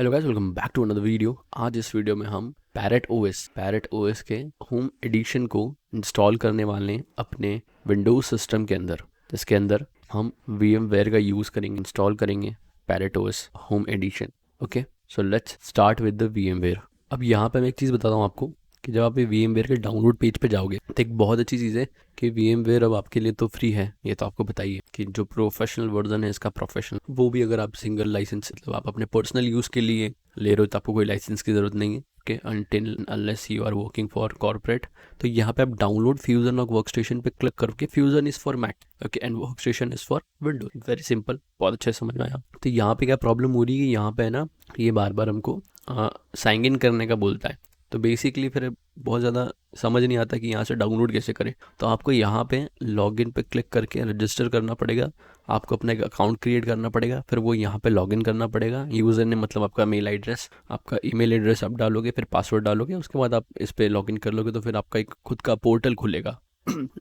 Hello guys, welcome back to another video. आज इस video में हम पैरेट ओएस के होम एडिशन को इंस्टॉल करने वाले हैं अपने विंडोज सिस्टम के अंदर, जिसके अंदर हम VMware का यूज़ करेंगे, इंस्टॉल करेंगे Parrot OS home edition. Okay, so let's start with the VMware। अब यहाँ पे मैं एक चीज़ बताता हूँ आपको कि जब आप ये VMware के डाउनलोड पेज पे जाओगे तो एक बहुत अच्छी चीज़ है कि VMware अब आपके लिए तो फ्री है। ये तो आपको बताइए कि जो प्रोफेशनल वर्जन है इसका, प्रोफेशनल, वो भी अगर आप सिंगल लाइसेंस, मतलब आप अपने पर्सनल यूज़ के लिए ले रहे हो तो आपको कोई लाइसेंस की ज़रूरत नहीं है। Okay, until unless you are working for corporate. तो यहाँ पे आप डाउनलोड फ्यूजन और वर्क स्टेशन पे क्लिक करके, Fusion is for Mac, okay, and workstation is for Windows. Very simple, बहुत अच्छे समझ में आया। तो यहाँ पे क्या प्रॉब्लम हो रही है कि यहाँ पे है ना, ये बार बार हमको साइन इन करने का बोलता है। तो बेसिकली फिर बहुत ज़्यादा समझ नहीं आता कि यहाँ से डाउनलोड कैसे करें। तो आपको यहाँ पे लॉगिन पे क्लिक करके रजिस्टर करना पड़ेगा, आपको अपना एक अकाउंट क्रिएट करना पड़ेगा, फिर वो यहाँ पे लॉगिन करना पड़ेगा। यूज़र ने मतलब आपका मेल एड्रेस, आपका ईमेल एड्रेस आप डालोगे, फिर पासवर्ड डालोगे, उसके बाद आप इस पर लॉगिन कर लोगे तो फिर आपका एक खुद का पोर्टल खुलेगा।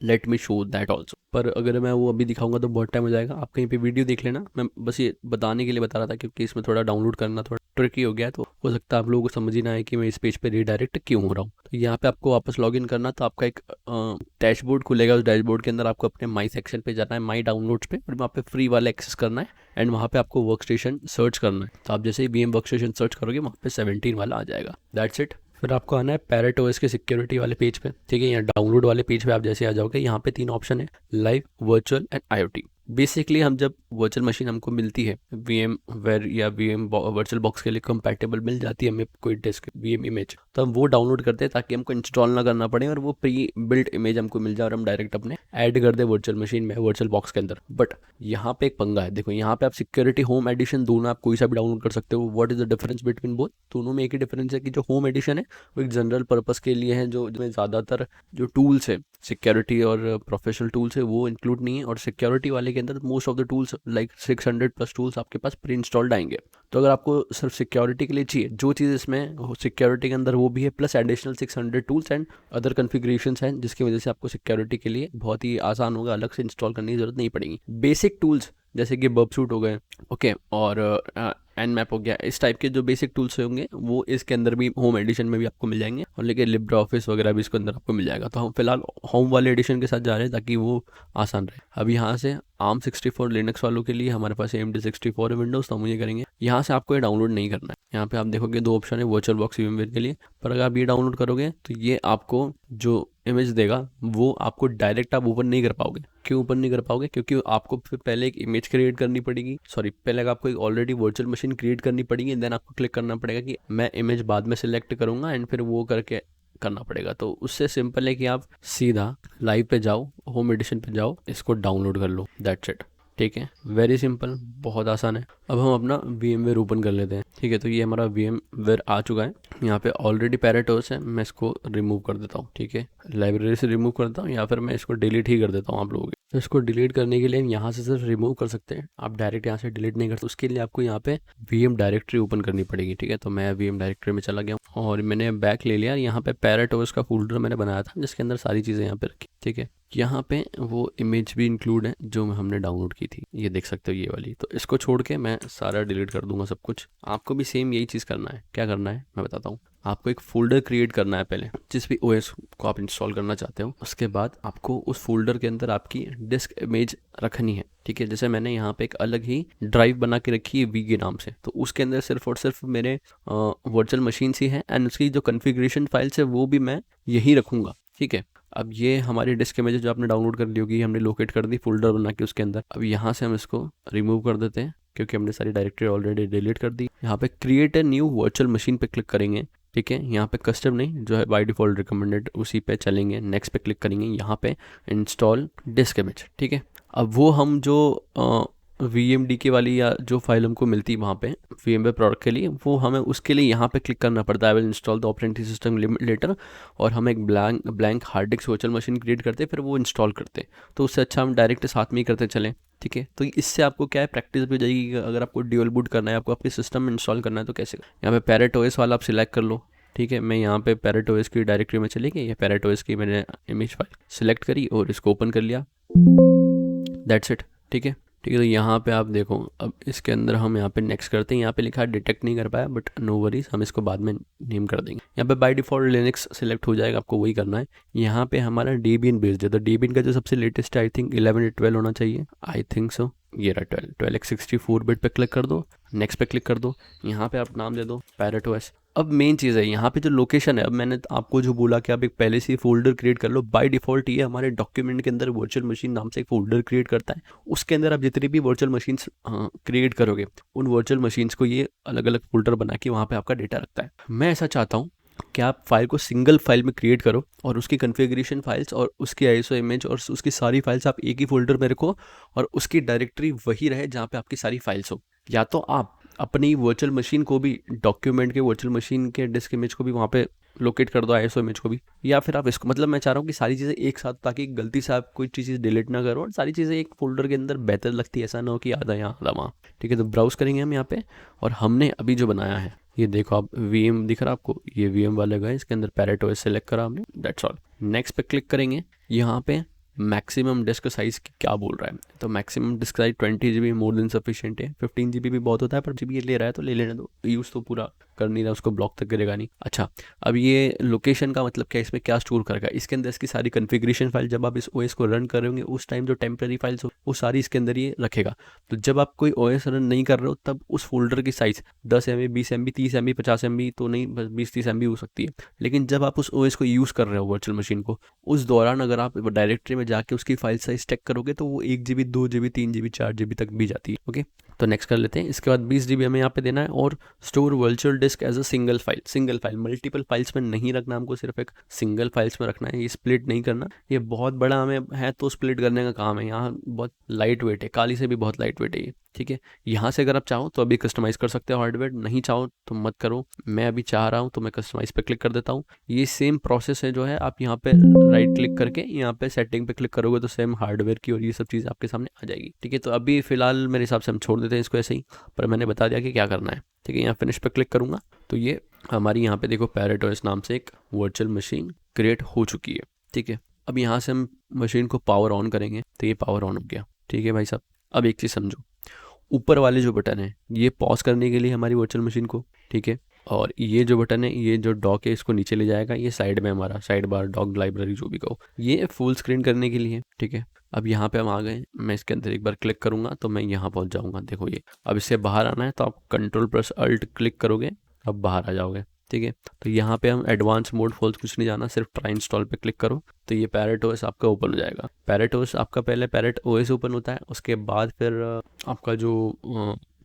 Let me show that also. पर अगर मैं वो अभी दिखाऊंगा तो बहुत टाइम हो जाएगा, आप कहीं पे वीडियो देख लेना। मैं बस ये बताने के लिए बता रहा था क्योंकि इसमें थोड़ा डाउनलोड करना थोड़ा ट्रिकी हो गया है, तो हो सकता है आप लोगों को समझ ही ना आए कि मैं इस पेज पे रीडायरेक्ट क्यों हो रहा हूँ। तो यहाँ पे आपको वापस लॉगिन करना, तो आपका एक डैशबोर्ड खुलेगा। उस डैशबोर्ड के अंदर आपको अपने माई सेक्शन पे जाना है, माई डाउनलोड्स पे, और वहाँ पे फ्री वाला एक्सेस करना है एंड वहाँ पे आपको वर्क स्टेशन सर्च करना है। तो आप जैसे ही VM वर्क स्टेशन सर्च करोगे वहाँ पे 17 वाला आ जाएगा। That's it. फिर आपको आना है पैरेट ओएस के सिक्योरिटी वाले पेज पे, ठीक है। यहाँ डाउनलोड वाले पेज पे आप जैसे आ जाओगे, यहाँ पे 3 ऑप्शन है, live, virtual and IoT। Basically हम जब वर्चुअल मशीन हमको मिलती है VMware या VM वर्चुअल बॉक्स के लिए कंपैटिबल मिल जाती है हमें कोई डिस्क VM इमेज, तो हम वो डाउनलोड करते हैं ताकि हमको इंस्टॉल ना करना पड़े और वो प्री बिल्ट इमेज हमको मिल जाए और हम डायरेक्ट अपने ऐड कर दे वर्चुअल मशीन में, वर्चुअल बॉक्स के अंदर। बट यहाँ पे एक पंगा है, देखो यहाँ पे आप सिक्योरिटी होम एडिशन दोनों आप कोई सा भी डाउनलोड कर सकते हो। What is the difference between both? दोनों में एक ही डिफरेंस है कि जो होम एडिशन है वो एक जनरल पर्पस के लिए है, जो जिसमें ज़्यादातर जो टूल्स है, सिक्योरिटी और प्रोफेशनल टूल्स है, वो इंक्लूड नहीं है। और सिक्योरिटी वाले के अंदर most of the tools like 600+ tools आपके पास प्री इंस्टॉल्ड आएंगे। तो अगर आपको सिर्फ सिक्योरिटी के लिए चाहिए जो चीज़ इसमें सिक्योरिटी के अंदर वो भी है, plus additional 600 tools and other configurations हैं, जिसकी वजह से आपको सिक्योरिटी के लिए बहुत ही आसान होगा, अलग से इंस्टॉल करने की जरूरत नहीं पड़ेगी। बेसिक टूल्स जैसे कि बर्ब सूट हो गए, ओके, और Nmap हो गया, इस टाइप के जो बेसिक टूल्स होंगे वो इसके अंदर भी होम एडिशन में भी आपको मिल जाएंगे, और लेकिन लिब्रे ऑफिस वगैरह भी इसके अंदर आपको मिल जाएगा। तो हम फिलहाल होम वाले एडिशन के साथ जा रहे हैं ताकि वो आसान रहे। अब यहाँ से ARM64 लिनक्स वालों के लिए हमारे पास AMD64 है विंडोज़, तो हम ये करेंगे, यहाँ से आपको ये डाउनलोड नहीं करना है। यहाँ पे आप देखोगे 2 ऑप्शन है, वर्चुअल बॉक्स VMware के लिए। पर अगर आप ये डाउनलोड करोगे तो ये आपको जो इमेज देगा वो आपको डायरेक्ट आप ओपन नहीं कर पाओगे। क्यों ओपन नहीं कर पाओगे? क्योंकि आपको फिर पहले एक इमेज क्रिएट करनी पड़ेगी, पहले आपको एक ऑलरेडी वर्चुअल मशीन क्रिएट करनी पड़ेगी, देन आपको क्लिक करना पड़ेगा कि मैं इमेज बाद में सिलेक्ट करूंगा एंड फिर वो करके करना पड़ेगा। तो उससे सिंपल है कि आप सीधा लाइव पे जाओ, होम एडिशन पे जाओ, इसको डाउनलोड कर लो, दैट्स इट। ठीक है, वेरी सिंपल, बहुत आसान है। अब हम अपना VMware ओपन कर लेते हैं, ठीक है। तो ये हमारा VMware आ चुका है। यहाँ पे ऑलरेडी पैरेट ओएस है, मैं इसको रिमूव कर देता हूँ, ठीक है। लाइब्रेरी से रिमूव करता हूँ या फिर मैं इसको डिलीट ही कर देता हूँ आप लोगों के। तो इसको डिलीट करने के लिए हम यहाँ से सिर्फ रिमूव कर सकते हैं, आप डायरेक्ट यहाँ से डिलीट नहीं करते। उसके लिए आपको यहाँ पे VM डायरेक्टरी ओपन करनी पड़ेगी, ठीक है। तो मैं VM डायरेक्टरी में चला गया हूँ और मैंने बैक ले लिया। यहाँ पे पैरेट ओएस का फोल्डर मैंने बनाया था जिसके अंदर सारी चीज़ें यहाँ पे रखी, ठीक है। यहाँ पे वो इमेज भी इंक्लूड है जो हमने डाउनलोड की थी, ये देख सकते हो, ये वाली। तो इसको छोड़ के मैं सारा डिलीट कर दूंगा सब कुछ। आपको भी सेम यही चीज़ करना है। क्या करना है मैं बताता हूँ। आपको एक फोल्डर क्रिएट करना है पहले, जिस भी OS को आप इंस्टॉल करना चाहते हो। उसके बाद आपको उस फोल्डर के अंदर आपकी डिस्क इमेज रखनी है, ठीक है। जैसे मैंने यहाँ पे एक अलग ही ड्राइव बना के रखी है V के नाम से, तो उसके अंदर सिर्फ और सिर्फ मेरे वर्चुअल मशीन ही है एंड उसकी जो कन्फिग्रेशन फाइल्स है वो भी मैं यही रखूँगा, ठीक है। अब ये हमारी डिस्क इमेज जो आपने डाउनलोड कर ली होगी, हमने लोकेट कर दी फोल्डर बना के उसके अंदर। अब यहाँ से हम इसको रिमूव कर देते हैं क्योंकि हमने सारी डायरेक्टरी ऑलरेडी डिलीट कर दी। यहाँ पे create a new virtual machine पे क्लिक करेंगे, ठीक है। यहाँ पे कस्टम नहीं, जो है बाय डिफॉल्ट रिकमेंडेड, उसी पे चलेंगे। नेक्स्ट पे क्लिक करेंगे, यहाँ पे इंस्टॉल डिस्क इमेज, ठीक है। अब वो हम जो VMDK वाली या जो फाइल हमको मिलती है वहाँ पे VMware प्रोडक्ट के लिए, वो हमें उसके लिए यहाँ पे क्लिक करना पड़ता है। I will install the operating system later, और हम एक blank hard disk virtual machine create करते फिर वो इंस्टॉल करते। तो उससे अच्छा हम डायरेक्ट साथ में ही करते चलें, ठीक है। तो इससे आपको क्या है, प्रैक्टिस भी हो जाएगी। अगर आपको ड्यूल बूट करना है, आपको अपने सिस्टम में इंस्टॉल करना है तो कैसे। यहाँ पे पैरेट OS वाला आप सिलेक्ट कर लो, ठीक है। मैं यहाँ पे पैरेट OS की डायरेक्टरी में चले गए, ये पैरेट OS की मैंने इमेज फाइल सिलेक्ट करी और इसको ओपन कर लिया, दैट्स इट, ठीक है। ठीक है। तो यहाँ पे आप देखो, अब इसके अंदर हम यहाँ पे नेक्स्ट करते हैं। यहाँ पे लिखा है डिटेक्ट नहीं कर पाया, बट नो वरीज, हम इसको बाद में नेम कर देंगे। यहाँ पे बाय डिफॉल्ट लिनक्स सिलेक्ट हो जाएगा, आपको वही करना है। यहाँ पे हमारा डेबियन बेस्ड है, तो डेबियन का जो सबसे लेटेस्ट आई थिंक 11 या 12 होना चाहिए, आई थिंक सो। ये रहा 12 एक 64 बिट पे क्लिक कर दो, नेक्स्ट पे क्लिक कर दो। यहाँ पे आप नाम दे दो पैरेट ओएस। अब मेन चीज़ है यहाँ पे जो लोकेशन है, अब मैंने आपको जो बोला कि आप एक पहले से फोल्डर क्रिएट कर लो। बाय डिफॉल्ट ये हमारे डॉक्यूमेंट के अंदर वर्चुअल मशीन नाम से एक फोल्डर क्रिएट करता है। उसके अंदर आप जितनी भी वर्चुअल मशीन्स क्रिएट करोगे, उन वर्चुअल मशीन्स को ये अलग अलग फोल्डर बना के वहाँ पे आपका डेटा रखता है। मैं ऐसा चाहता हूँ कि आप फाइल को सिंगल फाइल में क्रिएट करो और उसकी कन्फिग्रेशन फाइल्स और उसकी आईएसओ इमेज और उसकी सारी फाइल्स आप एक ही फोल्डर में रखो, और उसकी डायरेक्टरी वही रहे जहाँ पे आपकी सारी फाइल्स हो। या तो आप अपनी वर्चुअल मशीन को भी, डॉक्यूमेंट के वर्चुअल मशीन के डिस्क इमेज को भी वहाँ पे लोकेट कर दो, आईएसओ इमेज को भी, या फिर आप इसको, मतलब मैं चाह रहा हूँ कि सारी चीज़ें एक साथ, ताकि गलती से आप कोई चीज़ डिलीट ना करो और सारी चीज़ें एक फोल्डर के अंदर बेहतर लगती है। ऐसा ना हो कि आधा यहाँ आधा वहाँ। ठीक है, तो ब्राउज करेंगे हम यहाँ पे, और हमने अभी जो बनाया है, ये देखो आप, वीएम दिख रहा है आपको, ये वीएम वाले गए, इसके अंदर पैरेट ओएस सेलेक्ट करा हमने, दैट्स ऑल। नेक्स्ट पे क्लिक करेंगे। यहाँ पे मैक्सिमम डिस्क साइज क्या बोल रहा है, तो maximum disk size 20 GB more than sufficient है। 15 GB भी बहुत होता है, पर GB ले रहा है तो ले लेने दो, यूज़ तो पूरा कर नहीं रहा, उसको ब्लॉक तक करेगा नहीं। अच्छा, अब ये लोकेशन का मतलब क्या, इसमें क्या स्टोर करेगा, इसके अंदर इसकी सारी कन्फिग्रेशन फाइल, जब आप इस ओएस को रन करोगे उस टाइम जो टेम्प्रेरी फाइल्स हो वो सारी इसके अंदर ये रखेगा। तो जब आप कोई ओएस रन नहीं कर रहे हो, तब उस फोल्डर की size 10 MB, 20 MB, 30 MB, 50 MB तो नहीं, बस 20-30 MB हो सकती है। लेकिन जब आप उस ओएस को यूज़ कर रहे हो वर्चुअल मशीन को, उस दौरान अगर आप डायरेक्टरी में जाके उसकी फाइल साइज चेक करोगे तो वो 1 GB, 2 GB, 3 GB, 4 GB तक भी जाती है। ओके, तो नेक्स्ट कर लेते हैं। इसके बाद 20 GB हमें यहाँ पे देना है, और store virtual disk as a single file. Single file, multiple files में नहीं रखना हमको, सिर्फ एक सिंगल फाइल्स में रखना है, ये स्प्लिट नहीं करना। ये बहुत बड़ा हमें है तो स्प्लिट करने का काम है, यहाँ बहुत लाइट वेट है, काली से भी बहुत लाइट वेट है ये। ठीक है, यहाँ से अगर आप चाहो तो अभी कस्टमाइज़ कर सकते हो हार्डवेयर, नहीं चाहो तो मत करो। मैं अभी चाह रहा हूँ तो मैं कस्टमाइज़ पे क्लिक कर देता हूँ। ये सेम प्रोसेस है जो है, आप यहाँ पे राइट क्लिक करके यहाँ पे सेटिंग पे क्लिक करोगे तो सेम हार्डवेयर की और ये सब चीज़ आपके सामने आ जाएगी। ठीक है, तो अभी फिलहाल मेरे हिसाब से हम छोड़ देते हैं इसको ऐसे ही, पर मैंने बता दिया कि क्या करना है। ठीक है, यहाँ फिनिश पे क्लिक करूँगा तो ये हमारी यहाँ पे देखो पैरेट ओएस नाम से एक वर्चुअल मशीन क्रिएट हो चुकी है। ठीक है, अब यहाँ से हम मशीन को पावर ऑन करेंगे तो ये पावर ऑन हो गया। ठीक है भाई साहब, अब एक चीज़ समझो, ऊपर वाले जो बटन है ये पॉज करने के लिए हमारी वर्चुअल मशीन को, ठीक है, और ये जो बटन है, ये जो डॉक है, इसको नीचे ले जाएगा। ये साइड में हमारा साइड बार, डॉक लाइब्रेरी जो भी कहो, ये फुल स्क्रीन करने के लिए। ठीक है, अब यहाँ पे हम आ गए, मैं इसके अंदर एक बार क्लिक करूँगा तो मैं यहाँ पहुँच जाऊँगा। देखो ये, अब इससे बाहर आना है तो आप Ctrl+Alt क्लिक करोगे, अब बाहर आ जाओगे। ठीक है, तो यहाँ पे हम एडवांस मोड फॉल्स कुछ नहीं जाना, सिर्फ ट्राई इंस्टॉल पे क्लिक करो तो ये पैरेट ओएस आपका ओपन हो जाएगा। पैरेट ओएस आपका पहले पैरेट ओएस ओपन होता है, उसके बाद फिर आपका जो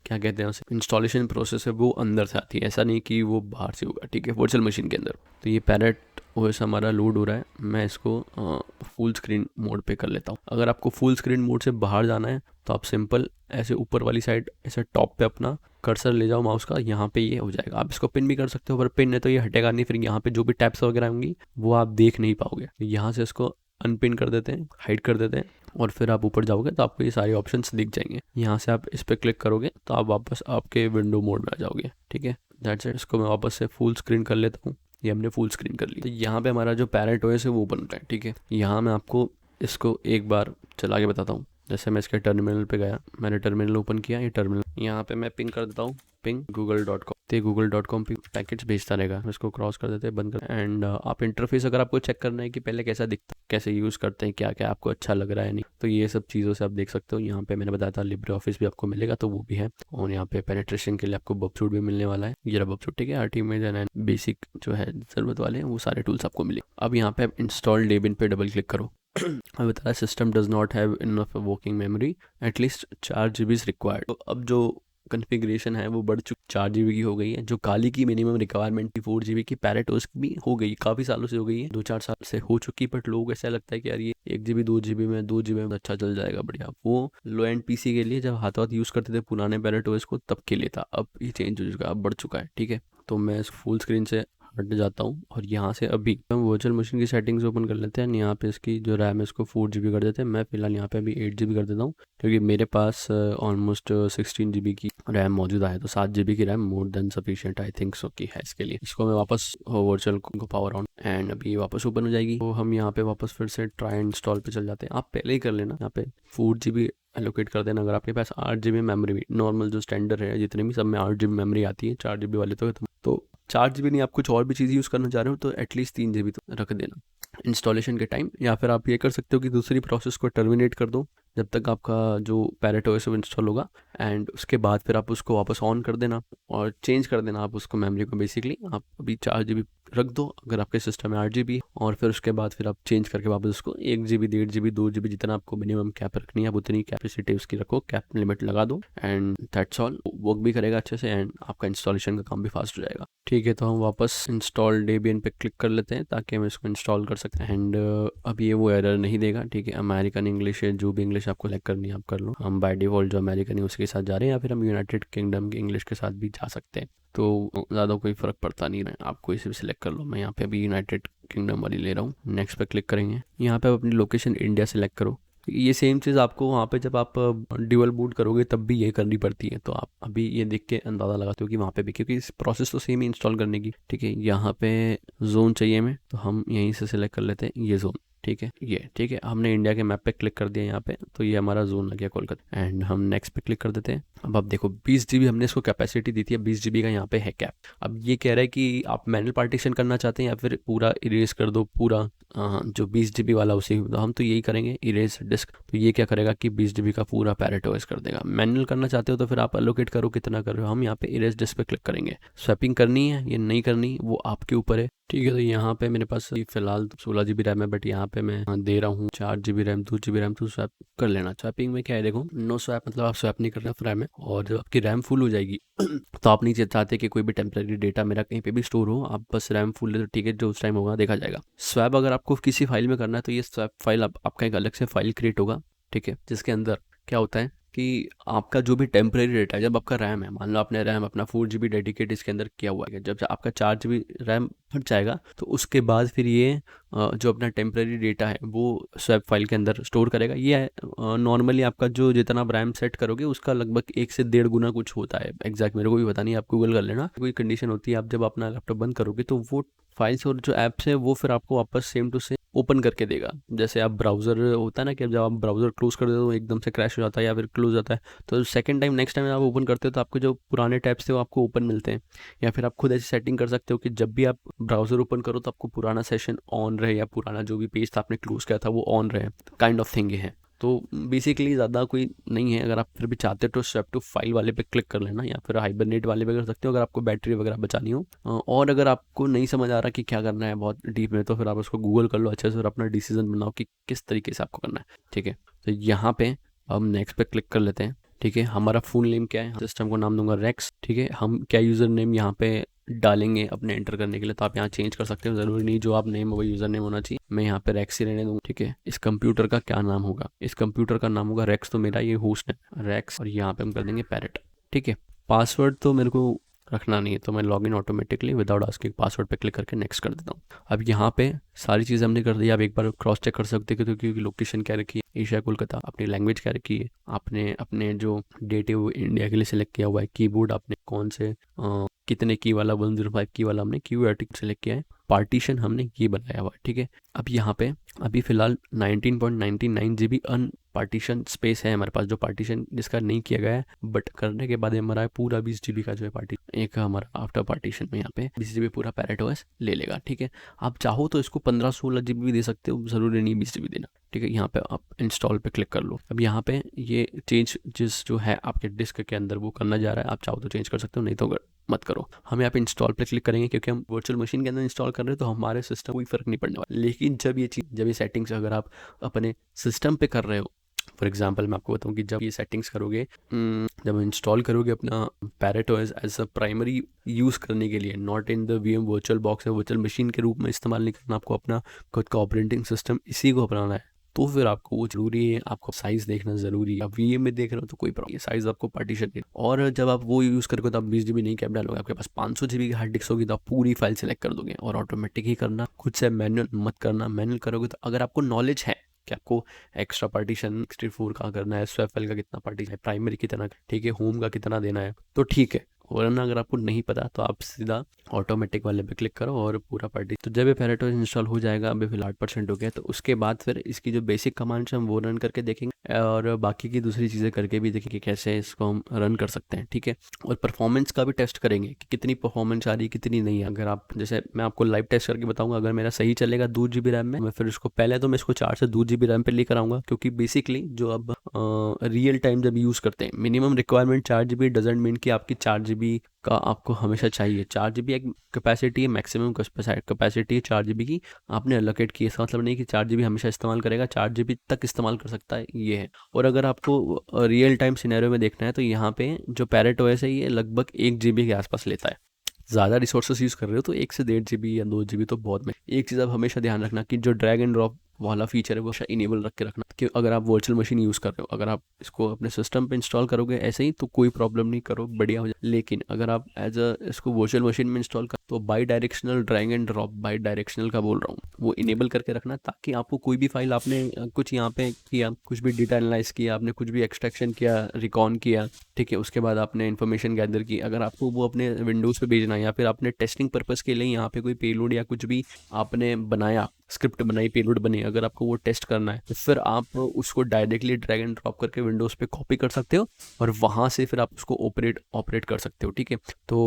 क्या कहते हैं उसे, इंस्टॉलेशन प्रोसेस है, वो अंदर से आती है, ऐसा नहीं कि वो बाहर से होगा। ठीक है, वर्चुअल मशीन के अंदर। तो ये पैरेट ओएस हमारा लोड हो रहा है, मैं इसको फुल स्क्रीन मोड पे कर लेता हूँ। अगर आपको फुल स्क्रीन मोड से बाहर जाना है तो आप सिंपल ऐसे ऊपर वाली साइड ऐसे टॉप पे अपना कर्सर ले जाओ माउस का, यहाँ पे ये हो जाएगा। आप इसको पिन भी कर सकते हो, पर पिन है तो ये हटेगा नहीं, फिर यहाँ पे जो भी टैप्स वगैरह होंगी वो आप देख नहीं पाओगे। यहाँ से इसको अनपिन कर देते हैं, हाइड कर देते हैं, और फिर आप ऊपर जाओगे तो आपको ये सारे ऑप्शंस दिख जाएंगे। यहाँ से आप इस पर क्लिक करोगे तो आप वापस आपके विंडो मोड में आ जाओगे। ठीक है, दैट्स इट। इसको मैं वापस से फुल स्क्रीन कर लेता हूँ, ये हमने फुल स्क्रीन कर ली। तो यहाँ पे हमारा जो पैरेट ओएस है वो ओपन होता है। ठीक है, यहाँ मैं आपको इसको एक बार चला के बताता हूँ। जैसे मैं इसके टर्मिनल पे गया, मैंने टर्मिनल ओपन किया, ये टर्मिनल यहाँ पे मैं पिंग कर देता हूँ, पिंग google.com। तो google.com पे पैकेट्स भेजता रहेगा, इसको क्रॉस कर देते हैं, बंद कर। एंड आप इंटरफेस अगर आपको चेक करना है कि पहले कैसा दिखता है, कैसे यूज़ करते हैं, क्या क्या आपको अच्छा लग रहा है नहीं, तो ये सब चीज़ों से आप देख सकते हो। यहाँ पे मैंने बताया था लिब्रे ऑफिस भी आपको मिलेगा, तो वो भी है, और यहाँ पे पेनिट्रेशन के लिए आपको बबसूट भी मिलने वाला है। ये बबसूट, ठीक है, आर्टिमेजन एंड बेसिक जो है ज़रूरत वाले वो सारे टूल्स आपको मिले। अब यहाँ पे आप इंस्टॉल डेबिन पे डबल क्लिक करो। अब बता रहा है system does not have enough working memory, at least 4 GB required. तो अब जो कन्फिग्रेशन है वो बढ़ चुकी, 4 GB की हो गई है। जो काली की मिनिमम रिक्वायरमेंट थी 4 GB की, पैरेट ओएस भी हो गई, काफ़ी सालों से हो गई है, 2-4 साल से हो चुकी। बट लोग ऐसा लगता है कि यार ये 1 GB 2 GB में 2 GB में अच्छा चल जाएगा, बढ़िया। वो लो एंड PC के लिए जब हाथ यूज़ करते थे पुराने पैरेट ओएस को, तब के लिए था। अब ये चेंज हो चुका है, अब बढ़ चुका है। ठीक है, तो मैं फुल स्क्रीन से हट जाता हूँ और यहाँ से अभी हम वर्चुअल मशीन की सेटिंग्स ओपन कर लेते हैं। यहाँ पे इसकी जो रैम है इसको 4 GB कर देते हैं। मैं फिलहाल यहाँ पे अभी 8 GB कर देता हूँ क्योंकि मेरे पास ऑलमोस्ट 16 GB की रैम मौजूद है, तो 7 GB की RAM more than sufficient I think so की है इसके लिए। इसको मैं वापस वर्चुअल को पावर ऑन एंड अभी वापस ओपन हो जाएगी। तो हम यहाँ पे वापस फिर से ट्राई इंस्टॉल पे चल जाते हैं। आप पहले ही कर लेना, यहाँ पे 4 GB एलोकेट कर देना। अगर आपके पास 8 GB मेमोरी भी नॉर्मल जो स्टैंडर्ड है जितने भी सब में 8 GB मेमोरी आती है, 4 GB वाले तो 4 GB नहीं, आप कुछ और भी चीज़ यूज़ करना चाह रहे हो तो एटलीस्ट 3 GB तो रख देना इंस्टॉलेशन के टाइम। या फिर आप ये कर सकते हो कि दूसरी प्रोसेस को टर्मिनेट कर दो जब तक आपका जो पैरेट ओएस इंस्टॉल होगा, एंड उसके बाद फिर आप उसको वापस ऑन कर देना और चेंज कर देना आप उसको मेमोरी को। बेसिकली आप अभी 4 GB रख दो अगर आपके सिस्टम में 8 GB, और फिर उसके बाद फिर आप चेंज करके वापस उसको 1 GB 1.5 GB 2 GB जितना आपको मिनिमम कैप रखनी है आप उतनी कैपेसिटी उसकी रखो, कैप लिमिट लगा दो एंड दैट्स ऑल। वर्क भी करेगा अच्छे से एंड आपका इंस्टॉलेशन का काम भी फास्ट हो जाएगा। ठीक है, तो हम वापस इंस्टॉल डेबियन पे क्लिक कर लेते हैं ताकि हम इसको इंस्टॉल कर सकते हैं। एंड अब ये वो एरर नहीं देगा। ठीक है, अमेरिकन इंग्लिश है, जो भी इंग्लिश आपको सेलेक्ट करनी है आप कर लो। हम बाय डिफ़ॉल्ट जो अमेरिकन है उसके साथ जा रहे हैं, या फिर हम यूनाइटेड किंगडम की इंग्लिश के साथ भी जा सकते हैं, तो ज़्यादा कोई फ़र्क पड़ता नहीं है। आप कोई से भी सिलेक्ट कर लो। मैं यहाँ पे अभी यूनाइटेड किंगडम वाली ले रहा हूँ। नेक्स्ट पे क्लिक करेंगे। यहाँ पे आप अपनी लोकेशन इंडिया सेलेक्ट करो। ये सेम चीज़ आपको वहाँ पे जब आप ड्यूअल बूट करोगे तब भी ये करनी पड़ती है, तो आप अभी ये देख के अंदाज़ा लगाते हो कि वहाँ पे भी, क्योंकि इस प्रोसेस तो सेम ही इंस्टॉल करने की। ठीक है, यहाँ पे जोन चाहिए हमें, तो हम यहीं से सिलेक्ट कर लेते हैं ये जोन। ठीक है, ये ठीक है, हमने इंडिया के मैप पे क्लिक कर दिया यहाँ पे, तो ये हमारा जोन लग गया कोलकाता। एंड हम नेक्स्ट पे क्लिक कर देते हैं। अब आप देखो 20 GB हमने इसको कैपेसिटी दी थी, अब 20 GB का यहाँ पे है कैप। अब ये कह रहा है कि आप मैनुअल पार्टीशन करना चाहते हैं या फिर पूरा इरेज कर दो पूरा जो 20 GB वाला उसी, तो हम तो यही करेंगे इरेज डिस्क। तो ये क्या करेगा कि 20 GB का पूरा पैरेट ओएस कर देगा। मैनुअल करना चाहते हो तो फिर आप अलोकेट करो कितना कर रहे हो। हम यहाँ पे इरेज डिस्क पे क्लिक करेंगे। स्वैपिंग करनी है या नहीं करनी वो आपके ऊपर है। ठीक है, तो यहाँ पे मेरे पास फिलहाल 16 GB रैम है, बट यहाँ पे मैं दे रहा हूँ 4 GB रैम 2 GB रैम, तो स्वैप कर लेना। स्वैपिंग में क्या है देखो, नो स्वैप मतलब आप स्वैप नहीं कर रहे रैम में, और जब आपकी रैम फुल हो जाएगी तो आप नहीं चाहते कि कोई भी टेम्परेरी डेटा मेरा कहीं पे भी स्टोर हो, आप बस रैम फुल है तो ठीक है, जो उस टाइम होगा देखा जाएगा। स्वैप अगर आपको किसी फाइल में करना है तो ये स्वैप फाइल आपका एक अलग से फाइल क्रिएट होगा। ठीक है, जिसके अंदर क्या होता है कि आपका जो भी टेम्परेरी डेटा है, जब आपका रैम है, मान लो आपने रैम अपना 4 GB डेडिकेट इसके अंदर किया हुआ है, जब आपका 4 GB रैम फट जाएगा तो उसके बाद फिर ये जो अपना टेम्परेरी डेटा है वो स्वैप फाइल के अंदर स्टोर करेगा। ये नॉर्मली आपका जो जितना आप रैम सेट करोगे उसका लगभग 1 से 1.5 गुना कुछ होता है। एग्जैक्ट मेरे को भी पता नहीं, आप गूगल कर लेना। कोई कंडीशन होती है, आप जब अपना लैपटॉप बंद करोगे तो वो फाइल्स और जो ऐप्स है वो फिर आपको वापस सेम टू सेम ओपन करके देगा। जैसे आप ब्राउज़र होता है ना कि जब आप ब्राउज़र क्लोज कर देते हो तो एकदम से क्रैश हो जाता है या फिर क्लोज जाता है, तो सेकंड टाइम नेक्स्ट टाइम आप ओपन करते हो तो आपके जो पुराने टैब्स थे वो आपको ओपन मिलते हैं। या फिर आप खुद ऐसी सेटिंग कर सकते हो कि जब भी आप ब्राउज़र ओपन करो तो आपको पुराना सेशन ऑन रहे या पुराना जो भी पेज था आपने क्लोज किया था वो ऑन रहे। काइंड ऑफ थिंग ये है। तो बेसिकली ज़्यादा कोई नहीं है। अगर आप फिर भी चाहते हो तो स्वैप टू फाइल वाले पे क्लिक कर लेना, या फिर हाइबरनेट वाले पे कर सकते हो अगर आपको बैटरी वगैरह बचानी हो। और अगर आपको नहीं समझ आ रहा कि क्या करना है बहुत डीप में, तो फिर आप उसको गूगल कर लो अच्छे से और अपना डिसीजन बनाओ कि किस तरीके से आपको करना है। ठीक है, तो यहाँ पे हम नेक्स्ट पे क्लिक कर लेते हैं। ठीक है, हमारा फुल नेम क्या है, सिस्टम को नाम दूंगा रेक्स। ठीक है, हम क्या यूज़र नेम यहाँ पे डालेंगे अपने एंटर करने के लिए, तो आप यहाँ चेंज कर सकते हो। ज़रूरी नहीं जो आप नेम वो यूज़र नेम होना चाहिए। मैं यहाँ पे रेक्स ही रहने दूँगा। ठीक है, इस कंप्यूटर का क्या नाम होगा, इस कंप्यूटर का नाम होगा रेक्स, तो मेरा ये होस्ट है रेक्स, और यहाँ पे हम कर देंगे पैरेट। ठीक है, पासवर्ड तो मेरे को रखना नहीं है, तो मैं login automatically without asking password पे क्लिक करके नेक्स्ट कर देता हूँ। अब यहाँ पे सारी चीज़ें हमने कर दी। आप एक बार क्रॉस चेक कर सकते हो क्योंकि लोकेशन क्या रखी है, एशिया कोलकाता, अपनी लैंग्वेज क्या रखी है, आपने अपने जो डेट है वो इंडिया के लिए सिलेक्ट किया हुआ है, कीबोर्ड आपने कौन से कितने की वाला 105 की वाला हमने QWERTY सेलेक्ट किया है, पार्टीशन हमने ये बनाया हुआ है। ठीक है, अब यहाँ पे अभी फ़िलहाल 19.99 GB पार्टीशन स्पेस है हमारे पास, जो पार्टीशन जिसका नहीं किया गया है, बट करने के बाद हमारा पूरा 20 GB का जो है पार्टीशन एक हमारा आफ्टर पार्टीशन में यहाँ पे 20 GB पूरा पैरेट ओएस ले लेगा। ठीक है, आप चाहो तो इसको 15-16 GB भी दे सकते हो, ज़रूरी नहीं 20 GB देना। ठीक है, यहाँ पे आप इंस्टॉल पे क्लिक कर लो। अब यहाँ पे ये चेंज जिस जो है आपके डिस्क के अंदर वो करना जा रहा है, आप चाहो तो चेंज कर सकते हो, नहीं तो मत करो। हम यहाँ पे इंस्टॉल पे क्लिक करेंगे क्योंकि हम वर्चुअल मशीन के अंदर इंस्टॉल कर रहे हैं, तो हमारे सिस्टम कोई फ़र्क नहीं पड़ने वाला। लेकिन जब ये सेटिंग्स अगर आप अपने सिस्टम पे कर रहे हो, फॉर एग्जांपल मैं आपको बताऊं कि जब ये सेटिंग्स करोगे, जब इंस्टॉल करोगे अपना Parrot OS as a primary use करने के लिए, not in the VM VirtualBox या वर्चुअल मशीन के रूप में इस्तेमाल नहीं करना, आपको अपना खुद का ऑपरेटिंग सिस्टम इसी को अपनाना है। तो फिर आपको वो जरूरी है, आपको साइज देखना जरूरी है। अब वीएम में देख रहे हो तो कोई प्रॉब्लम, साइज आपको पार्टीशन के, और जब आप वो यूज़ करोगे तो आप 20 GB नहीं कैप डालोगे, आपके पास 500 GB की हार्ड डिस्क होगी तो आप पूरी फाइल सेलेक्ट कर दोगे। और ऑटोमेटिक ही करना, खुद से मैनुअल मत करना। मैनुअल करोगे तो अगर आपको नॉलेज है कि आपको एक्स्ट्रा पार्टीशन 64 का करना है, SFL का कितना पार्टीशन है, प्राइमरी कितना, ठीक है, होम का कितना देना है, तो ठीक है। वरना अगर आपको नहीं पता तो आप सीधा ऑटोमेटिक वाले पे क्लिक करो और पूरा पार्टी। तो जब ये पैरेटो इंस्टॉल हो जाएगा, अभी फिलहाल 8% हो गया, तो उसके बाद फिर इसकी जो बेसिक कमांड्स हम वो रन करके देखेंगे और बाकी की दूसरी चीज़ें करके भी देखेंगे कैसे इसको हम रन कर सकते हैं, ठीक है। और परफॉर्मेंस का भी टेस्ट करेंगे कि कितनी परफॉर्मेंस आ रही है, कितनी नहीं है। अगर आप, जैसे मैं आपको लाइव टेस्ट करके बताऊंगा, अगर मेरा सही चलेगा 2 GB रैम में, मैं फिर इसको पहले तो मैं इसको 4 से 2 GB रैम पे लेकर आऊँगा, क्योंकि बेसिकली जो अब रियल टाइम जब यूज़ करते हैं, minimum requirement 4 GB doesn't mean कि आपकी 4 GB का आपको हमेशा चाहिए। 4 GB एक कैपेसिटी है, मैक्सिमम कैपेसिटी है 4 GB की, आपने अलोकेट की। इसका मतलब नहीं कि 4 GB हमेशा इस्तेमाल करेगा, 4 GB तक इस्तेमाल कर सकता है, ये है। और अगर आपको रियल टाइम सिनेरियो में देखना है तो यहाँ पे जो पैरेट ओएस है ये लगभग 1 GB के आसपास लेता है। ज़्यादा रिसोर्सेज यूज़ कर रहे हो तो 1 से 1.5 GB या 2 GB तो बहुत में। एक चीज़ आप हमेशा ध्यान रखना कि जो ड्रैग एंड ड्रॉप वाला फीचर है वो इनेबल रख के रखना, कि अगर आप वर्चुअल मशीन यूज़ कर रहे हो, अगर आप इसको अपने सिस्टम पे इंस्टॉल करोगे ऐसे ही तो कोई प्रॉब्लम नहीं, करो बढ़िया हो जाए। लेकिन अगर आप इसको वर्चुअल मशीन में इंस्टॉल कर, तो by directional drag and drop, by directional का बोल रहा हूँ, वो इनेबल करके रखना, ताकि आपको कोई भी फाइल आपने कुछ यहाँ पे किया, कुछ भी डेटा एनालाइज किया, आपने कुछ भी एक्सट्रैक्शन किया, रिकॉन किया, ठीक है, उसके बाद आपने इन्फॉर्मेशन गैदर की, अगर आपको वो अपने विंडोज़ पे भेजना है या फिर आपने टेस्टिंग पर्पज़ के लिए यहाँ पे कोई पेलोड या कुछ भी आपने बनाया, स्क्रिप्ट बनाई, पेलोड बनी, अगर आपको वो टेस्ट करना है तो फिर आप उसको डायरेक्टली ड्रैग एंड ड्रॉप करके विंडोज़ पे कॉपी कर सकते हो और वहाँ से फिर आप उसको ऑपरेट कर सकते हो, ठीक है। तो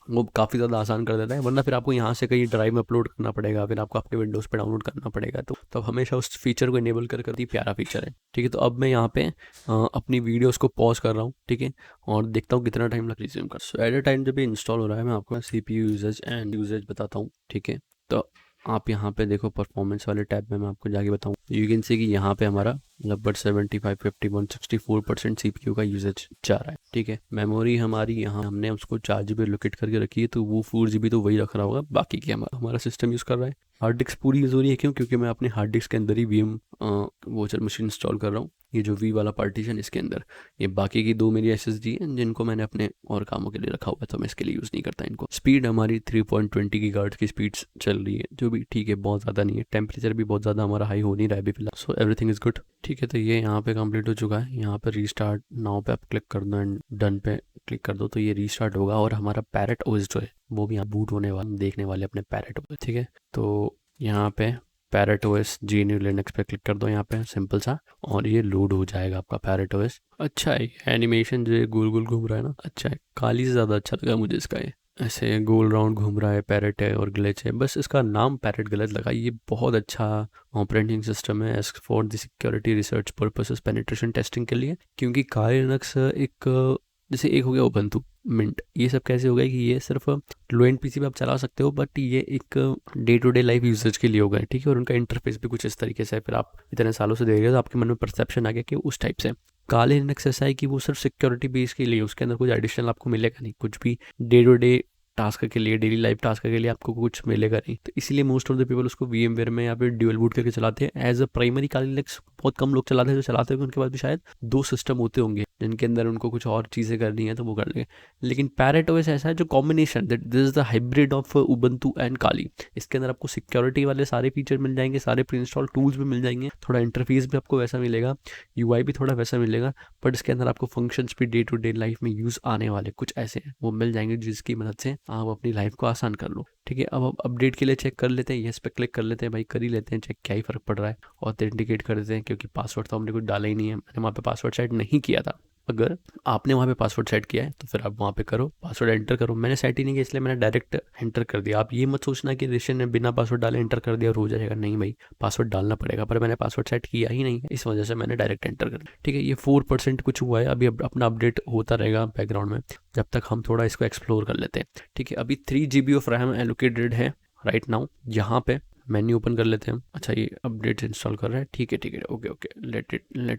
वो काफ़ी ज़्यादा आसान कर देता है, वरना फिर आपको यहाँ से कहीं ड्राइव में अपलोड करना पड़ेगा, फिर आपको आपके विंडोज़ पे डाउनलोड करना पड़ेगा। तो हमेशा उस फीचर को इनेबल कर ही प्यारा फीचर है, ठीक है। तो अब मैं यहाँ पे अपनी वीडियोज़ को पॉज कर रहा हूँ, ठीक है, और देखता हूँ कितना टाइम लग रिज्यूम कर। सो एट अ टाइम जब ये इंस्टॉल हो रहा है मैं आपको CPU यूजेज एंड यूजेज बताता हूँ, ठीक है। तो आप यहाँ पे देखो परफॉर्मेंस वाले टैब में मैं आपको जाके बताऊँ, यू कैन सी कि यहाँ पे हमारा लगभग 75, 51, 64% CPU का यूजेज जा रहा है, ठीक है। मेमोरी हमारी यहाँ हमने उसको 4 GB लोकेट करके रखी है, तो वो 4 GB तो वही रख रहा होगा, बाकी की हमारा सिस्टम यूज़ कर रहा है। हार्ड डिस्क पूरी यूज़ हो रही है, क्यों? क्योंकि मैं अपने हार्ड डिस्क के अंदर ही VM वर्चुअल मशीन इंस्टॉल कर रहा हूँ। ये जो V वाला पार्टीशन इसके अंदर, ये बाकी की 2 मेरी SSD हैं जिनको मैंने अपने और कामों के लिए रखा हुआ है, तो मैं इसके लिए यूज़ नहीं करता इनको। स्पीड हमारी 3.20 GHz की स्पीड चल रही है, जो भी ठीक है, बहुत ज़्यादा नहीं है। टेम्परेचर भी बहुत ज़्यादा हमारा हाई हो नहीं रहा है अभी फिलहाल, सो एवरीथिंग इज़ गुड, ठीक है। तो ये यहाँ पे कंप्लीट हो चुका है। यहाँ पे रीस्टार्ट नाउ पे आप क्लिक कर दो एंड डन पे क्लिक कर दो, तो ये रीस्टार्ट होगा और हमारा पैरेट OS जो है वो भी यहाँ बूट होने वाला, देखने वाले अपने पैरेट OS, ठीक है। तो यहाँ पे पैरेट OS GNU लिनक्स पे क्लिक कर दो यहाँ पे, सिंपल सा, और ये लोड हो जाएगा आपका पैरेट OS। अच्छा है एनिमेशन जो गोल गोल घूम रहा है ना, अच्छा है, काली से ज़्यादा अच्छा लगा मुझे इसका। ये ऐसे गोल राउंड घूम रहा है, पैरेट है और ग्लिच है, बस इसका नाम पैरेट गलत लगा। ये बहुत अच्छा ऑपरेटिंग सिस्टम है as for the security research purposes, penetration testing के लिए, क्योंकि काली लिनक्स एक जैसे एक हो गया उबंटू, मिंट, ये सब कैसे हो गया कि ये सिर्फ लो एंड PC पे आप चला सकते हो, बट ये एक day to day life usages के लिए हो गए, ठीक है। और उनका इंटरफेस भी कुछ इस तरीके से है, फिर आप इतने सालों से देख रहे हो तो आपके मन में परसेप्शन आ गया कि उस टाइप से। काले लिनक्स ऐसा है कि वो सिर्फ सिक्योरिटी बेस के लिए, उसके अंदर कुछ एडिशनल आपको मिलेगा नहीं, कुछ भी डे टू डे टास्क के लिए, डेली लाइफ टास्क के लिए आपको कुछ मिलेगा नहीं। तो इसीलिए मोस्ट ऑफ द पीपल उसको VMware में या फिर ड्यूअल बूट करके चलाते हैं as a primary. Kali Linux बहुत कम लोग चलाते हैं, जो चलाते हैं उनके पास भी शायद 2 सिस्टम होते होंगे जिनके अंदर उनको कुछ और चीज़ें करनी है तो वो कर लेंगे। लेकिन पैरेट OS ऐसा है जो combination, that this is the hybrid of Ubuntu and Kali. इसके अंदर आपको सिक्योरिटी वाले सारे फीचर मिल जाएंगे, सारे प्री इंस्टॉल टूल्स भी मिल जाएंगे, थोड़ा इंटरफेस भी आपको वैसा मिलेगा, UI भी थोड़ा वैसा मिलेगा, बट इसके अंदर आपको फंक्शंस भी डे टू डे लाइफ में यूज़ आने वाले कुछ ऐसे हैं वो मिल जाएंगे, जिसकी मदद से आप अपनी लाइफ को आसान कर लो, ठीक है। अब अपडेट के लिए चेक कर लेते हैं, यस पे क्लिक कर लेते हैं, भाई कर ही लेते हैं चेक क्या ही फ़र्क पड़ रहा है। ऑथेंटिकेट कर देते हैं, क्योंकि पासवर्ड तो हमने कुछ डाला ही नहीं है, मैंने वहाँ पे पासवर्ड सेट नहीं किया था। अगर आपने वहाँ पे पासवर्ड सेट किया है तो फिर आप वहाँ पे करो, पासवर्ड एंटर करो। मैंने सेट ही नहीं किया इसलिए मैंने डायरेक्ट एंटर कर दिया। आप ये मत सोचना कि ऋषि ने बिना पासवर्ड डाले एंटर कर दिया और हो जाएगा, नहीं भाई, पासवर्ड डालना पड़ेगा, पर मैंने पासवर्ड सेट किया ही नहीं है, इस वजह से मैंने डायरेक्ट एंटर कर दिया, ठीक है। ये 4% कुछ हुआ है, अभी अपना अपडेट होता रहेगा बैकग्राउंड में, जब तक हम थोड़ा इसको एक्सप्लोर कर लेते हैं, ठीक है। अभी 3 GB ऑफ रैम एलोकेटेड है राइट नाउ। यहाँ पे मेन्यू ओपन कर लेते हैं हम। अच्छा ये अपडेट्स इंस्टॉल कर रहा है, ठीक है, okay, let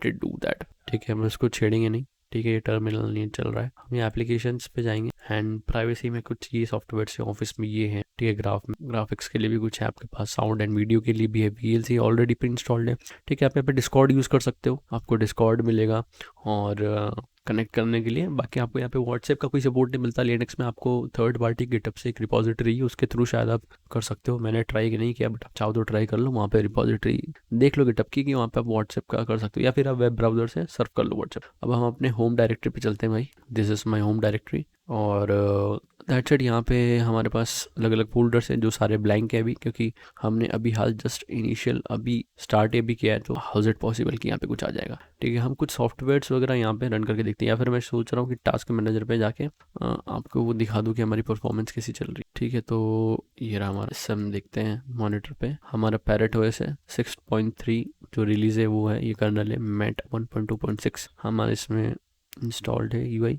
it do that, ठीक है। हम इसको छेड़ेंगे नहीं, ठीक है, ये टर्मिनल नहीं चल रहा है। हम ये एप्लीकेशंस पे जाएंगे एंड प्राइवेसी में कुछ ये सॉफ्टवेयर से ऑफिस में ये है, ठीक है। ग्राफिक्स के लिए भी कुछ है आपके पास, साउंड एंड वीडियो के लिए भी है, VLC ऑलरेडी प्री इंस्टॉल्ड है, ठीक है। आप यहाँ पे डिस्कॉर्ड यूज़ कर सकते हो, आपको डिस्कॉर्ड मिलेगा और कनेक्ट करने के लिए। बाकी आपको यहाँ पे व्हाट्सएप का कोई सपोर्ट नहीं मिलता लिनक्स में, आपको थर्ड पार्टी गिटहब से एक रिपोजिटरी है, उसके थ्रू शायद आप कर सकते हो। मैंने ट्राई नहीं किया, बट आप चाहो तो ट्राई कर लो, वहाँ पे रिपोजिटरी देख लो गिटहब की, कि वहाँ पे आप व्हाट्सएप का कर सकते हो, या फिर आप वेब ब्राउजर से सर्फ कर लो व्हाट्सएप। अब हम अपने होम डायरेक्टरी पे चलते हैं भाई, this is my home directory. और दैट्स इट। यहाँ पे हमारे पास अलग अलग फोल्डर्स हैं जो सारे ब्लैंक है अभी, क्योंकि हमने अभी हाल जस्ट इनिशियल अभी स्टार्ट भी किया है, तो हाउ इज इट पॉसिबल कि यहाँ पे कुछ आ जाएगा, ठीक है। हम कुछ सॉफ्टवेयर्स वगैरह यहाँ पे रन करके देखते हैं, या फिर मैं सोच रहा हूँ कि टास्क मैनेजर पे जाके आपको वो दिखा दूँ कि हमारी परफॉर्मेंस कैसी चल रही है, ठीक है। तो ये रहा हमारा सिस्टम, देखते हैं मॉनिटर पे हमारा पैरेट OS है 6.3 जो रिलीज़ है वो है, ये कर्नल है मैट 1.2.6 हमारे इसमें इंस्टॉल्ड है UI,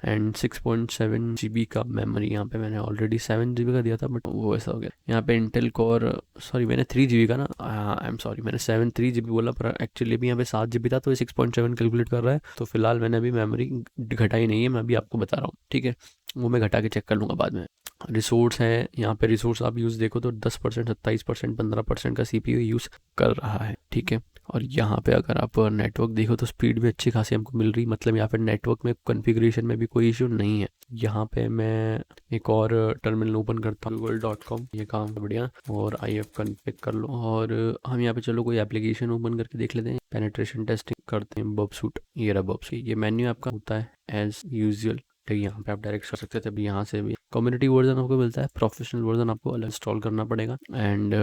एंड 6.7 GB का मेमोरी। यहाँ पे मैंने ऑलरेडी 7 GB का दिया था, बट वो ऐसा हो गया। यहाँ पे इंटेल कोर, सॉरी मैंने 3 GB का ना, आई एम सॉरी, मैंने 3 GB बोला, पर एक्चुअली भी यहाँ पे 7 GB था, तो ये 6.7 कैलकुलेट कर रहा है। तो फिलहाल मैंने अभी मेमोरी घटाई नहीं है, मैं अभी आपको बता रहा हूँ, ठीक है। वो मैं घटा के चेक कर लूँगा बाद में। रिसोर्स है यहाँ पे, रिसोर्स आप यूज़ देखो तो 10%, 27%, 15% का CPU यूज़ कर रहा है, ठीक है। और यहाँ पे अगर आप नेटवर्क देखो तो स्पीड भी अच्छी खासी हमको मिल रही, मतलब यहाँ पे नेटवर्क में कॉन्फ़िगरेशन में भी कोई इशू नहीं है। यहाँ पे मैं एक और टर्मिनल ओपन करता हूँ, google.com, ये काम बढ़िया, और IF कॉन्फ़िग कर लो। और हम यहाँ पे चलो कोई एप्लीकेशन ओपन करके देख लेते हैं, पेनिट्रेशन टेस्टिंग करते हैं। बबसूट, ये रहा बबसूट, ये मेन्यू आपका होता है एज यूजुअल, ठीक है। यहाँ पे आप डायरेक्ट कर सकते थे, अभी यहाँ से भी कम्युनिटी वर्जन आपको मिलता है, प्रोफेशनल वर्जन आपको अलग इंस्टॉल करना पड़ेगा। एंड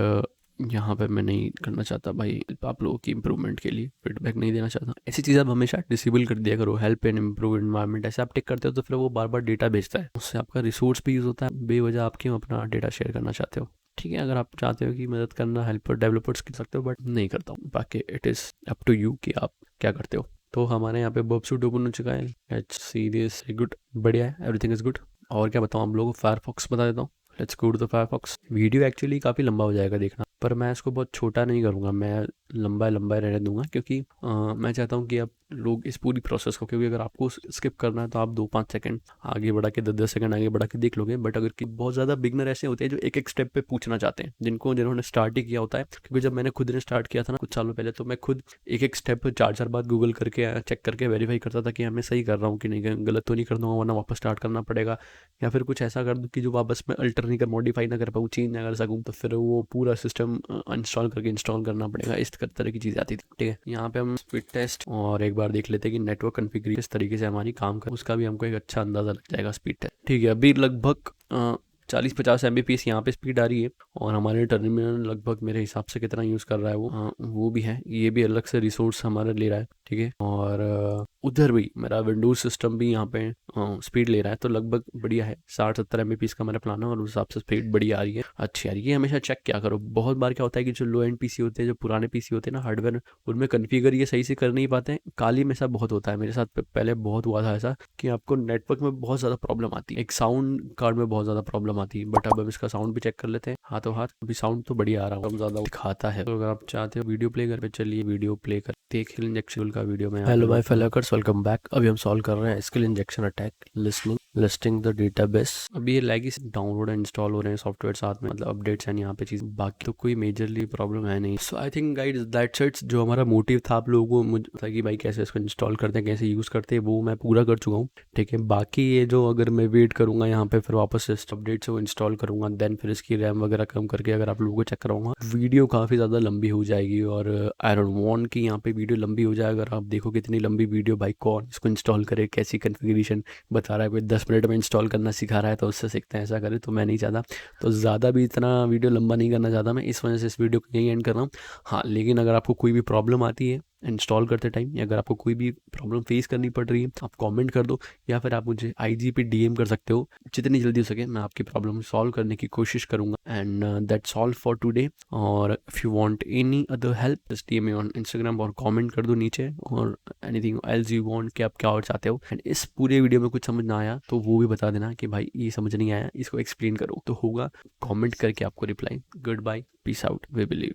यहाँ पे मैं नहीं करना चाहता भाई, आप लोगों की इंप्रूवमेंट के लिए फीडबैक नहीं देना चाहता। ऐसी चीज़ आप हमेशा डिसेबल कर दिया करो, हेल्प एंड इम्प्रूव एनवायरनमेंट, ऐसे आप टिक करते हो तो फिर वो बार बार डेटा भेजता है, उससे आपका रिसोर्स भी यूज़ होता है बेवजह। आप क्यों अपना डेटा शेयर करना चाहते हो, ठीक है। अगर आप चाहते हो कि मदद करना हेल्पर डेवलपर्स कर सकते हो, बट नहीं करता हूँ। बाकी it is up to you कि आप क्या करते हो। तो हमारे यहाँ पे बबसूट ओपन हो चुका है, इट्स सीरियस गुड, बढ़िया है, एवरीथिंग इज़ गुड। और क्या बताऊँ हम लोगों को, फायरफॉक्स बता देता हूँ। Let's go to the Firefox. Video actually काफ़ी लंबा हो जाएगा देखना, पर मैं इसको बहुत छोटा नहीं करूँगा, मैं लंबा रहने दूंगा, क्योंकि मैं चाहता हूँ कि आप लोग इस पूरी प्रोसेस को, क्योंकि अगर आपको स्किप करना है तो आप 2-5 सेकंड आगे बढ़ा के 10-10 सेकंड आगे बढ़ा के देख लोगे। बट अगर कि बहुत ज़्यादा बिगनर ऐसे होते हैं जो एक स्टेप पे पूछना चाहते हैं, जिन्होंने स्टार्ट ही किया होता है, क्योंकि जब मैंने खुद ने स्टार्ट किया था ना कुछ सालों पहले, तो मैं खुद एक स्टेप 4-4 बार गूगल करके चेक करके वेरीफाई करता था कि मैं सही कर रहा हूँ कि नहीं, गलत तो नहीं कर दूँगा, वरना वापस स्टार्ट करना पड़ेगा, या फिर कुछ ऐसा कर दूँ कि जो वापस मैं अल्टर नहीं कर, मॉडिफाई ना कर पाऊँ, चेंज ना कर सकूँ, तो फिर वो पूरा सिस्टम इंस्टॉल करके इंस्टॉल करना पड़ेगा। इस तरह की चीज़ आती थी, ठीक है। यहाँ पे हम स्पीड टेस्ट और एक बार देख लेते हैं कि नेटवर्क कॉन्फ़िगरेशन किस तरीके से हमारी काम कर, उसका भी हमको एक अच्छा अंदाज़ा लग जाएगा स्पीड टेस्ट, ठीक है। अभी लगभग 40-50 Mbps यहाँ पे स्पीड आ रही है, और हमारे टर्मिनल लगभग मेरे हिसाब से कितना यूज़ कर रहा है वो भी है, ये भी अलग से रिसोर्स हमारा ले रहा है, ठीक है। और उधर भी मेरा विंडोज सिस्टम भी यहाँ पे स्पीड ले रहा है, तो लगभग बढ़िया है। 60-70 Mbps का मेरा प्लान है, और उस हिसाब से स्पीड बढ़िया आ रही है, अच्छी आ रही है। ये हमेशा चेक क्या करो, बहुत बार क्या होता है कि जो लो एंड PC होते हैं, जो पुराने PC होते हैं ना हार्डवेयर, उनमें कन्फिगर ये सही से कर नहीं पाते हैं, काली में ऐसा बहुत होता है। मेरे साथ पहले बहुत हुआ था ऐसा कि आपको नेटवर्क में बहुत ज़्यादा प्रॉब्लम आती है, एक साउंड कार्ड में बहुत ज़्यादा प्रॉब्लम आती है। बट अब हम इसका साउंड भी चेक कर लेते हैं हाथों हाथ, अभी साउंड तो बढ़िया आ रहा है, कम ज़्यादा दिखाता है। तो अगर आप चाहते हो वीडियो प्ले कर पे, चलिए वीडियो प्ले करते हैं स्किल इंजेक्शन का वीडियो में। Hello my fellow hackers, welcome back. अभी हम सॉल्व कर रहे हैं skill injection attack, listing the database. अभी ये लैगी डाउनलोड एंड इंस्टॉल हो रहे हैं सॉफ्टवेयर साथ में, मतलब अपडेट्स हैं यहाँ पे चीज़, बाकी तो कोई मेजरली प्रॉब्लम है नहीं। So I think guys that's it. जो हमारा मोटिव था आप लोगों को मुझे था कि भाई कैसे इसको इंस्टॉल करते हैं, कैसे यूज़ करते हैं, वो मैं पूरा कर चुका हूँ, ठीक है। बाकी ये जो अगर मैं वेट करूँगा यहाँ पे, फिर वापस से अपडेट से वो इंस्टॉल करूँगा, देन फिर इसकी रैम वगैरह कम करके अगर आप लोगों को चेक कराऊंगा, वीडियो काफ़ी ज़्यादा लंबी हो जाएगी। और आई डोंट वांट कि यहाँ पे वीडियो लंबी हो जाए। अगर आप देखो कितनी लंबी वीडियो, भाई कौन इसको इंस्टॉल करे, कैसी कन्फिगरेशन बता रहा है, कोई 10 मिनट में इंस्टॉल करना सिखा रहा है तो उससे सीखते हैं, ऐसा करे तो मैं नहीं चाहता। तो ज़्यादा भी इतना वीडियो लंबा नहीं करना चाहता मैं, इस वजह से इस वीडियो को यहीं एंड कर रहा हूँ। हाँ, लेकिन अगर आपको कोई भी प्रॉब्लम आती है इंस्टॉल करते टाइम, या अगर आपको कोई भी प्रॉब्लम फेस करनी पड़ रही है, आप कमेंट कर दो, या फिर आप मुझे IG पे DM कर सकते हो। जितनी जल्दी हो सके मैं आपकी प्रॉब्लम सॉल्व करने की कोशिश करूँगा। And that's all for today. और if you want any other help, just DM me on Instagram और कमेंट कर दो नीचे, और एनीथिंग एल्स यू वांट कि आप क्या और चाहते हो। एंड इस पूरे वीडियो में कुछ समझ ना आया तो वो भी बता देना कि भाई ये समझ नहीं आया, इसको एक्सप्लेन करो, तो होगा कमेंट करके आपको reply. Good bye, peace out, we believe.